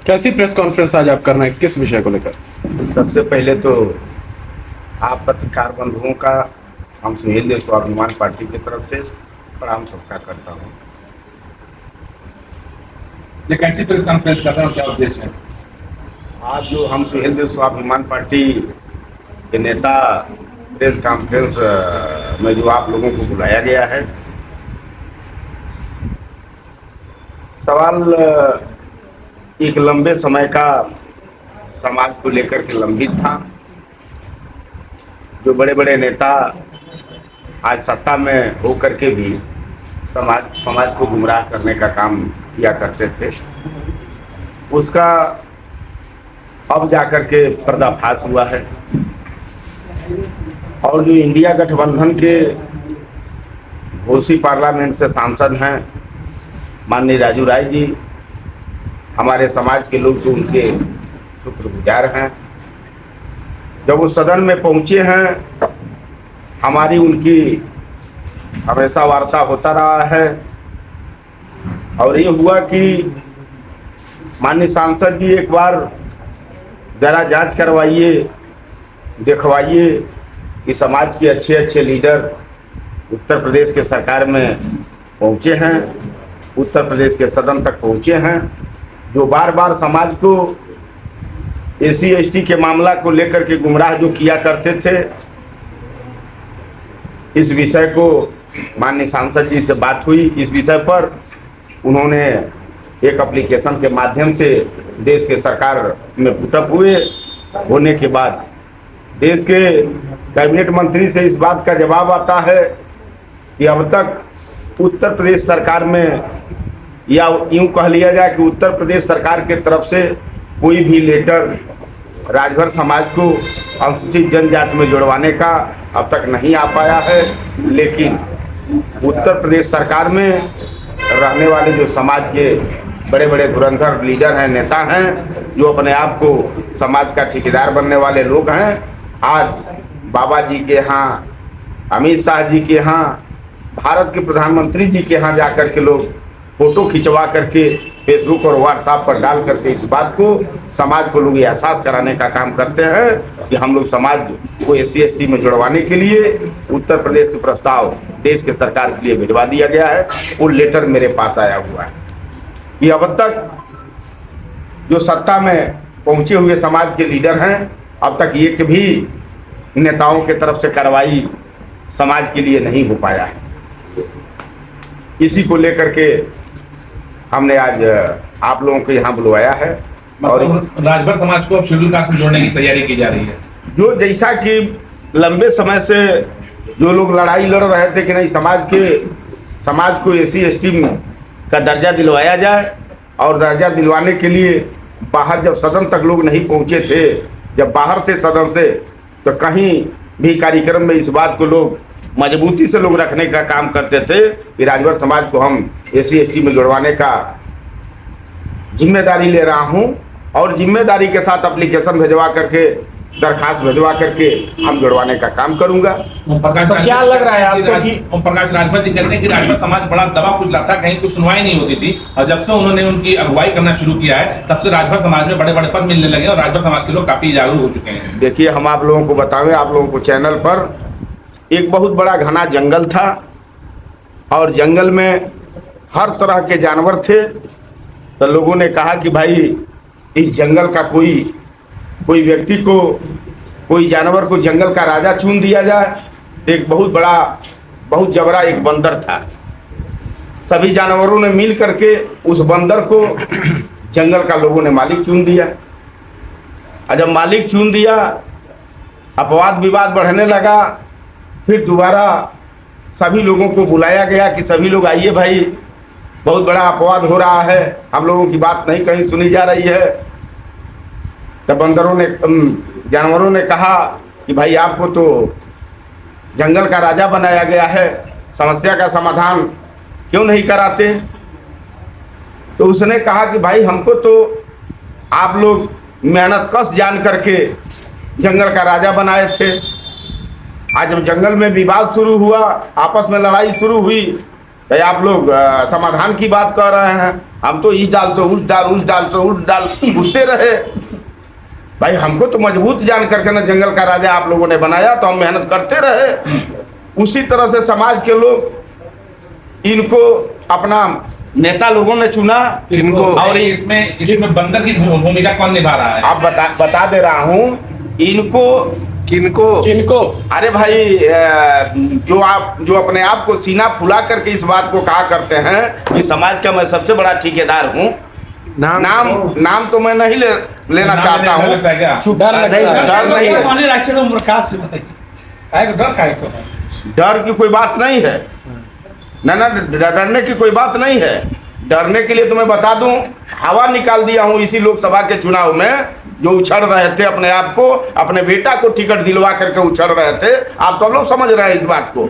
कैसी press conference आज आप कर रहे हैं, किस विषय को लेकर? सबसे पहले तो आप पत्रकार बंधुओं का हम सुहेल देव स्वाभिमान पार्टी की तरफ से प्रणाम सबका करता हूँ। ये कैसी प्रेस कॉन्फ्रेंस कर रहे हो, क्या उद्देश्य है? आज जो हम सुहेल देव स्वाभिमान पार्टी के नेता प्रेस कॉन्फ्रेंस में जो आप लोगों को बुलाया गया है, सवाल एक लंबे समय का समाज को लेकर के लंबित था। जो बड़े बड़े नेता आज सत्ता में होकर के भी समाज को गुमराह करने का काम किया करते थे, उसका अब जाकर के पर्दाफाश हुआ है। और जो इंडिया गठबंधन के घोसी पार्लियामेंट से सांसद हैं माननीय राजू राय जी, हमारे समाज के लोग तो उनके शुक्रगुजार हैं। जब वो सदन में पहुंचे हैं, हमारी उनकी हमेशा वार्ता होता रहा है और ये हुआ कि माननीय सांसद जी एक बार ज़रा जांच करवाइए, दिखवाइए कि समाज के अच्छे अच्छे लीडर उत्तर प्रदेश के सरकार में पहुंचे हैं, उत्तर प्रदेश के सदन तक पहुंचे हैं, जो बार बार समाज को एससी एसटी के मामला को लेकर के गुमराह जो किया करते थे। इस विषय को माननीय सांसद जी से बात हुई। इस विषय पर उन्होंने एक एप्लीकेशन के माध्यम से देश के सरकार में पुटअप हुए। होने के बाद देश के कैबिनेट मंत्री से इस बात का जवाब आता है कि अब तक उत्तर प्रदेश सरकार में, या यूँ कह लिया जाए कि उत्तर प्रदेश सरकार के तरफ से कोई भी लेटर राजभर समाज को अनुसूचित जनजाति में जुड़वाने का अब तक नहीं आ पाया है। लेकिन उत्तर प्रदेश सरकार में रहने वाले जो समाज के बड़े बड़े धुरंधर लीडर हैं, नेता हैं, जो अपने आप को समाज का ठेकेदार बनने वाले लोग हैं, आज बाबा जी के यहाँ, अमित शाह जी के यहाँ, भारत के प्रधानमंत्री जी के यहाँ जाकर के लोग फोटो खिंचवा करके फेसबुक और व्हाट्सएप पर डाल करके इस बात को समाज को लोग एहसास कराने का काम करते हैं कि हम लोग समाज को एससी एसटी में जुड़वाने के लिए उत्तर प्रदेश से प्रस्ताव देश के सरकार के लिए भिजवा दिया गया है। वो लेटर मेरे पास आया हुआ है कि अब तक जो सत्ता में पहुंचे हुए समाज के लीडर हैं, अब तक एक भी नेताओं के तरफ से कार्रवाई समाज के लिए नहीं हो पाया है। इसी को लेकर के हमने आज आप लोगों को यहाँ बुलवाया है। और राजभर समाज को अब शेड्यूल कास्ट में जोड़ने की तैयारी की जा रही है। जो जैसा कि लंबे समय से जो लोग लड़ाई लड़ रहे थे कि नहीं, समाज को एससी एसटी का दर्जा दिलवाया जाए, और दर्जा दिलवाने के लिए बाहर जब सदन तक लोग नहीं पहुँचे थे, जब बाहर थे सदन से, तो कहीं भी कार्यक्रम में इस बात को लोग मजबूती से लोग रखने का काम करते थे कि राजभर समाज को हम एससी एसटी में जुड़वाने का जिम्मेदारी ले रहा हूं, और जिम्मेदारी के साथ एप्लीकेशन भिजवा करके, दरखास्त भिजवा करके हम जुड़वाने का काम करूंगा। तो क्या लग रहा है आपको कि ओम प्रकाश राजभर जी कहते हैं कि राजभर समाज बड़ा दबा कुचला था, कहीं कुछ सुनवाई नहीं होती थी, और जब से उन्होंने उनकी अगुवाई करना शुरू किया है, तब से राजभर समाज में बड़े बड़े पद मिलने लगे और राजभर समाज के लोग काफी जागरूक हो चुके हैं। देखिए, हम आप लोगों को बतावें, आप लोगों को चैनल पर एक बहुत बड़ा घना जंगल था, और जंगल में हर तरह के जानवर थे। तो लोगों ने कहा कि भाई इस जंगल का कोई व्यक्ति को, कोई जानवर को जंगल का राजा चुन दिया जाए। एक बहुत जबरा एक बंदर था। सभी जानवरों ने मिल करके उस बंदर को जंगल का लोगों ने मालिक चुन दिया। और जब मालिक चुन दिया, अपवाद विवाद बढ़ने लगा। फिर दोबारा सभी लोगों को बुलाया गया कि सभी लोग आइए भाई, बहुत बड़ा अपवाद हो रहा है, हम लोगों की बात नहीं कहीं सुनी जा रही है। तब जानवरों ने कहा कि भाई आपको तो जंगल का राजा बनाया गया है, समस्या का समाधान क्यों नहीं कराते? तो उसने कहा कि भाई हमको तो आप लोग मेहनत कश जान करके जंगल का राजा बनाए थे। आज जब जंगल में विवाद शुरू हुआ, आपस में लड़ाई शुरू हुई, भाई आप लोग समाधान की बात कर रहे हैं, हम तो इस डाल से उस डाल, उस डाल से उस डाल उठते रहे। भाई हमको तो मजबूत जान करके ना जंगल का राजा आप लोगों ने बनाया, तो हम मेहनत करते रहे। उसी तरह से समाज के लोग इनको अपना नेता लोगों ने चुना, इनको और इसमें बंदर की भूमिका कौन निभा रहा है? आप बता दे रहा हूँ इनको किनको अरे भाई जो अपने आप को सीना फुला करके इस बात को कहा करते हैं कि समाज का मैं सबसे बड़ा ठेकेदार हूँ। नाम तो मैं नहीं लेना चाहता हूँ। लगता है क्या? डर नहीं है। डर की कोई बात नहीं है ना, डरने की कोई बात नहीं है। डरने के लिए तो मैं बता दूं, हवा निकाल दिया हूं इसी लोकसभा के चुनाव में, जो उछल रहे थे अपने आप को, अपने बेटा को टिकट दिलवा करके उछल रहे थे। आप सब लोग समझ रहे हैं इस बात को।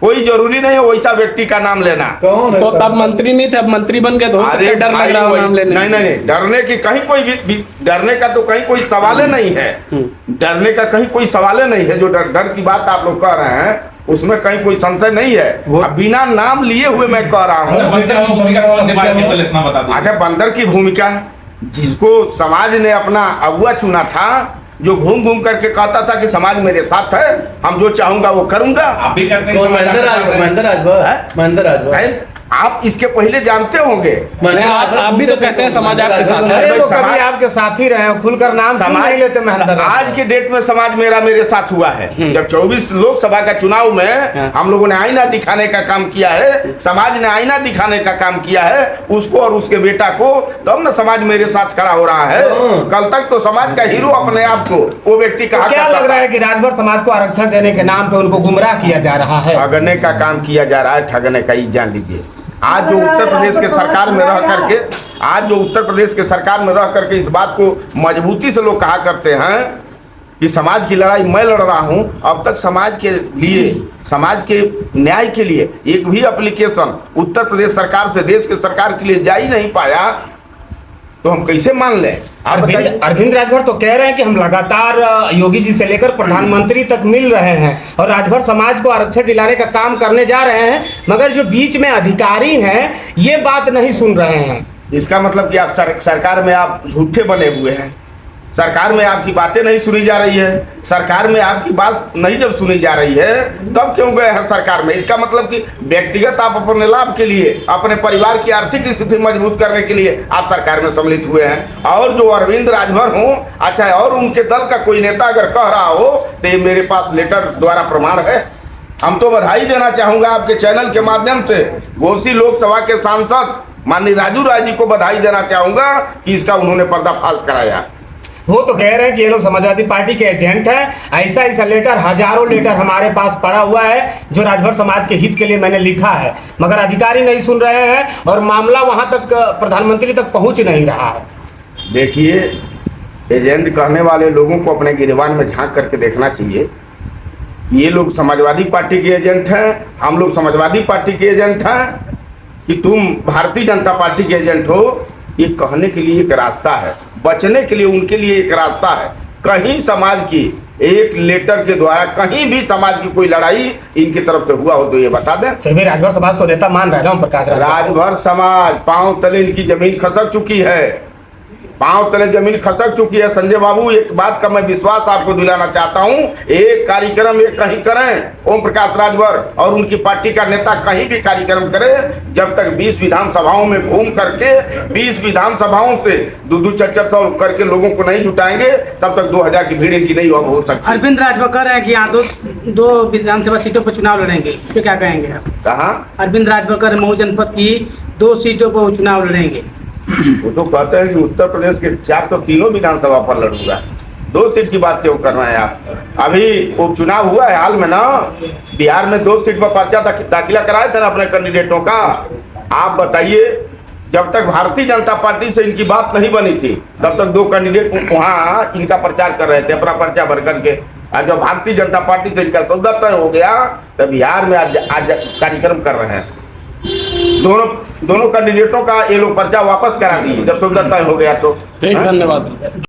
कोई जरूरी नहीं है वैसा व्यक्ति का नाम लेना। तो तब मंत्री नहीं थे, अब मंत्री बन गए तो हो सकता है डर लग रहा हो नाम लेने। नहीं, डरने की कहीं कोई डरने का तो कहीं कोई सवाल नहीं है। डरने का कहीं कोई सवाल नहीं है। जो डर की बात आप लोग कह रहे हैं उसमें कहीं कोई संशय नहीं है। अब बिना नाम लिए हुए मैं कह रहा हूँ। अच्छा, बंदर की भूमिका, जिसको समाज ने अपना अगुआ चुना था, जो घूम घूम करके कहता था कि समाज मेरे साथ है, हम जो चाहूंगा वो करूंगा। आप भी करते हैं? महेंद्र राजभर आप इसके पहले जानते होंगे। आप भी तो कहते हैं समाज आपके साथ है। अरे वो कभी आपके साथ ही रहे, खुलकर नाम क्यों नहीं लेते महेंद्र? आज के डेट में समाज मेरे साथ हुआ है। जब 24 लोकसभा का चुनाव में हम लोगों ने आईना दिखाने का काम किया है, समाज ने आईना दिखाने का काम किया है उसको और उसके बेटा को, तब ना समाज मेरे साथ खड़ा हो रहा है। कल तक तो समाज का हीरो अपने आप को वो व्यक्ति कहा। क्या लग रहा है कि राजभर समाज को आरक्षण देने के नाम पे उनको गुमराह किया जा रहा है? ठगने का काम किया जा रहा है, ठगने का ही जान लीजिए। आज जो उत्तर प्रदेश के सरकार में रह करके इस बात को मजबूती से लोग कहा करते हैं कि समाज की लड़ाई मैं लड़ रहा हूं, अब तक समाज के लिए, समाज के न्याय के लिए एक भी एप्लीकेशन उत्तर प्रदेश सरकार से देश के सरकार के लिए जा ही नहीं पाया, तो हम कैसे मान लें? अरविंद राजभर तो कह रहे हैं कि हम लगातार योगी जी से लेकर प्रधानमंत्री तक मिल रहे हैं और राजभर समाज को आरक्षण दिलाने का काम करने जा रहे हैं, मगर जो बीच में अधिकारी हैं ये बात नहीं सुन रहे हैं। इसका मतलब कि आप सरकार में आप झूठे बने हुए हैं। सरकार में आपकी बातें नहीं सुनी जा रही है। सरकार में आपकी बात नहीं जब सुनी जा रही है तब क्यों गए हैं सरकार में? इसका मतलब कि व्यक्तिगत आप अपने लाभ के लिए, अपने परिवार की आर्थिक स्थिति मजबूत करने के लिए आप सरकार में सम्मिलित हुए हैं। और जो अरविंद राजभर हो, अच्छा, और उनके दल का कोई नेता अगर कह रहा हो तो ये मेरे पास लेटर द्वारा प्रमाण है। हम तो बधाई देना चाहूंगा आपके चैनल के माध्यम से घोसी लोकसभा के सांसद माननीय राजू राय जी को बधाई देना चाहूंगा कि इसका उन्होंने पर्दाफाश कराया। वो तो कह रहे हैं कि ये लोग समाजवादी पार्टी के एजेंट हैं। ऐसा लेटर, हजारों लेटर हमारे पास पड़ा हुआ है जो राजभर समाज के हित के लिए मैंने लिखा है, मगर अधिकारी नहीं सुन रहे हैं और मामला वहां तक प्रधानमंत्री तक पहुंच नहीं रहा है। देखिए, एजेंट कहने वाले लोगों को अपने गिरबान में झांक करके देखना चाहिए। ये लोग समाजवादी पार्टी के एजेंट हैं, हम लोग समाजवादी पार्टी के एजेंट हैं कि तुम भारतीय जनता पार्टी के एजेंट हो, ये कहने के लिए एक रास्ता है, बचने के लिए उनके लिए एक रास्ता है। कहीं समाज की एक लेटर के द्वारा कहीं भी समाज की कोई लड़ाई इनकी तरफ से हुआ हो तो ये बता दें। राजभर समाज तो नेता मान रहे हैं प्रकाश राजभर समाज पांव तले इनकी जमीन खसक चुकी है, पांव तले जमीन खसक चुकी है। संजय बाबू, एक बात का मैं विश्वास आपको दिलाना चाहता हूं, एक कार्यक्रम ये कहीं करें ओम प्रकाश राजभर और उनकी पार्टी का नेता कहीं भी कार्यक्रम करे, जब तक 20 विधानसभाओं में घूम करके 20 विधानसभाओं से 200-400 करके लोगों को नहीं जुटाएंगे, तब तक 2000 की भीड़ इनकी नहीं हो सकती। अरविंद राजभर कह रहे हैं कि यहाँ दो विधानसभा सीटों पर चुनाव लड़ेंगे, तो क्या कहेंगे आप? कहाँ? अरविंद राजभर कह रहे मऊ जनपद की 2 सीटों पर चुनाव लड़ेंगे। वो तो कहते हैं कि उत्तर प्रदेश के 403 विधानसभा पर लड़ूंगा। 2 सीट की बात क्यों कर रहे हैं आप? अभी उपचुनाव हुआ है हाल में ना, बिहार में 2 सीट पर पर्चा दाखिला कराए थे ना अपने कैंडिडेटों का। आप बताइए, जब तक भारतीय जनता पार्टी से इनकी बात नहीं बनी थी तब तक 2 कैंडिडेट वहाँ इनका प्रचार कर रहे थे अपना पर्चा भर करके। आज जब भारतीय जनता पार्टी से इनका सौदा तय हो गया तो बिहार में आज कार्यक्रम कर रहे हैं। दोनों कैंडिडेटों का ये लोग पर्चा वापस करा दिए जब सौदा तय हो गया तो। धन्यवाद।